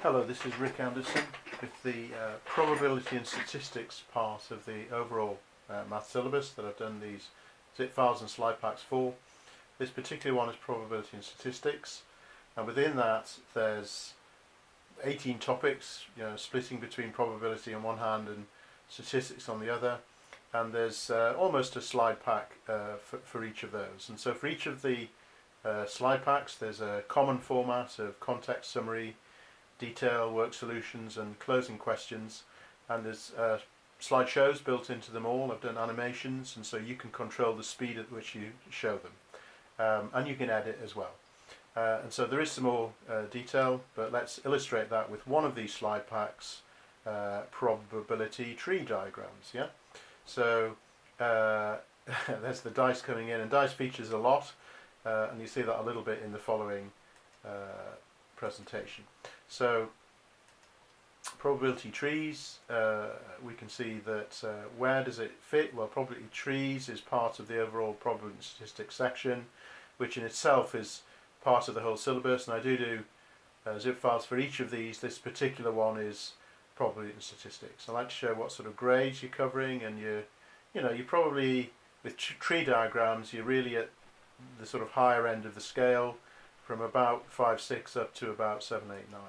Hello, this is Rick Anderson with the probability and statistics part of the overall math syllabus that I've done these zip files and slide packs for. This particular one is probability and statistics, and within that there's 18 topics, splitting between probability on one hand and statistics on the other, and there's almost a slide pack for each of those. And so for each of the slide packs there's a common format of context, summary, detail, work solutions and closing questions, and there's slideshows built into them all. I've done animations, and so you can control the speed at which you show them, and you can edit as well. And so there is some more detail, but let's illustrate that with one of these slide packs, probability tree diagrams. Yeah, so there's the dice coming in, and dice features a lot, and you see that a little bit in the following presentation. So probability trees, we can see that where does it fit? Well, probability trees is part of the overall probability and statistics section, which in itself is part of the whole syllabus, and I do zip files for each of these. This particular one is probability and statistics. I like to show what sort of grades you're covering, and you're probably, with tree diagrams, you're really at the sort of higher end of the scale, from about 5, 6 up to about 7, 8, 9.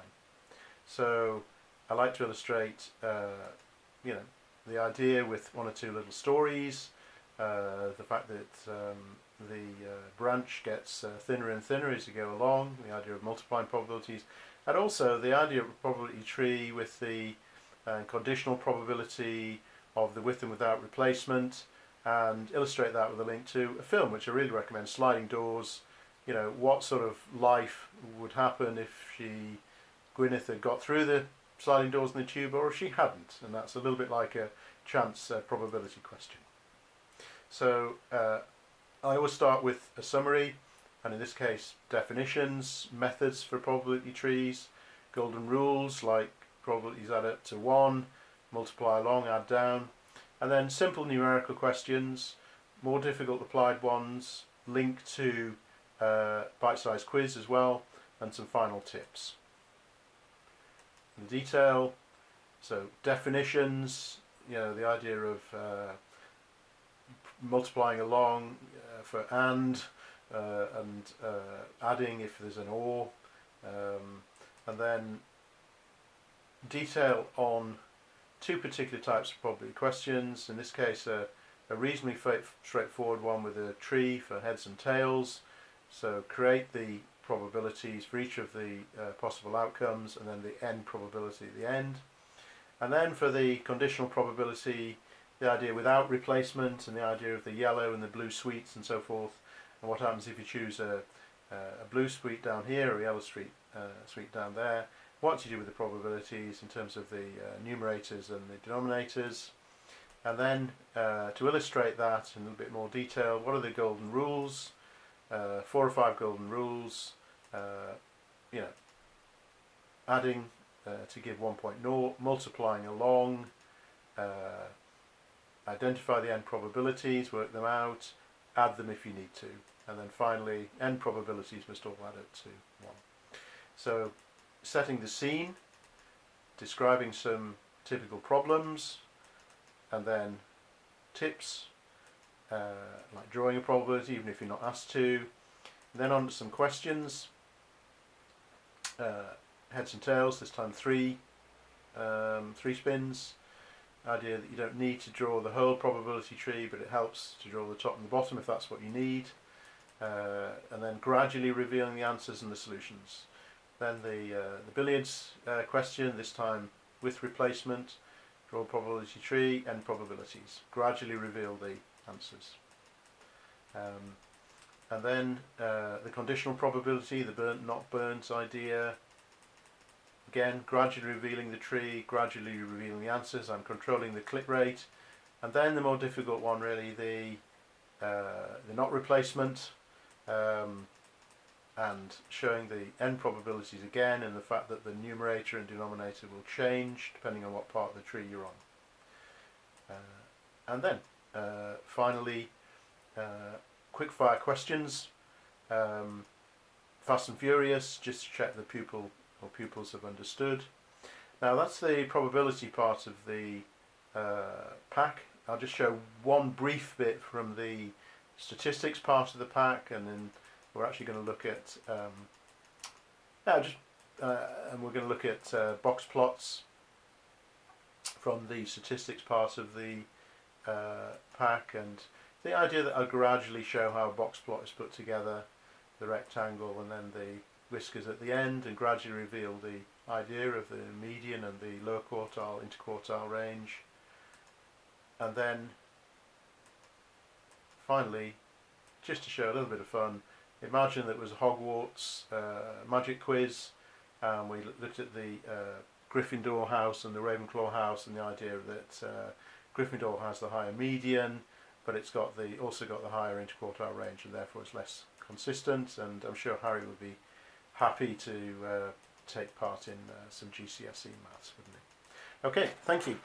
So I like to illustrate the idea with one or two little stories, the fact that the branch gets thinner and thinner as you go along, the idea of multiplying probabilities, and also the idea of a probability tree with the conditional probability of the with and without replacement, and illustrate that with a link to a film which I really recommend, Sliding Doors. What sort of life would happen if Gwyneth had got through the sliding doors in the tube, or if she hadn't, and that's a little bit like a chance probability question. So I always start with a summary, and in this case definitions, methods for probability trees, golden rules like probabilities add up to 1, multiply along, add down, and then simple numerical questions, more difficult applied ones, link to bite-sized quiz as well, and some final tips. The detail, so definitions, the idea of multiplying along for and adding if there's an or, and then detail on two particular types of probability questions. In this case a reasonably straightforward one with a tree for heads and tails. So create the probabilities for each of the possible outcomes, and then the end probability at the end. And then for the conditional probability, the idea without replacement, and the idea of the yellow and the blue sweets and so forth, and what happens if you choose a blue sweet down here or a yellow sweet down there, what you do with the probabilities in terms of the numerators and the denominators. And then to illustrate that in a little bit more detail, what are the golden rules? 4 or 5 golden rules, adding to give 1.0, multiplying along, identify the end probabilities, work them out, add them if you need to, and then finally end probabilities must all add up to 1. So setting the scene, describing some typical problems, and then tips, like drawing a probability even if you're not asked to. And then on to some questions, heads and tails, this time 3 spins. Idea that you don't need to draw the whole probability tree, but it helps to draw the top and the bottom if that's what you need. And then gradually revealing the answers and the solutions. Then the billiards question, this time with replacement, draw a probability tree, end probabilities, gradually reveal the answers. And then the conditional probability, the burnt not burnt idea, again gradually revealing the tree, gradually revealing the answers. I'm controlling the click rate. And then the more difficult one, really, the not replacement, and showing the end probabilities again, and the fact that the numerator and denominator will change depending on what part of the tree you're on. And then finally quick fire questions, fast and furious, just to check the pupil or pupils have understood. Now that's the probability part of the pack. I'll just show one brief bit from the statistics part of the pack, and then we're actually going to look at and we're going to look at box plots from the statistics part of the pack, and the idea that I'll gradually show how a box plot is put together, the rectangle and then the whiskers at the end, and gradually reveal the idea of the median and the lower quartile, interquartile range. And then finally, just to show a little bit of fun, imagine that it was a Hogwarts magic quiz, and we looked at the Gryffindor house and the Ravenclaw house, and the idea that Gryffindor has the higher median, but it's got also got the higher interquartile range, and therefore it's less consistent. And I'm sure Harry would be happy to take part in some GCSE maths, wouldn't he? Okay, thank you.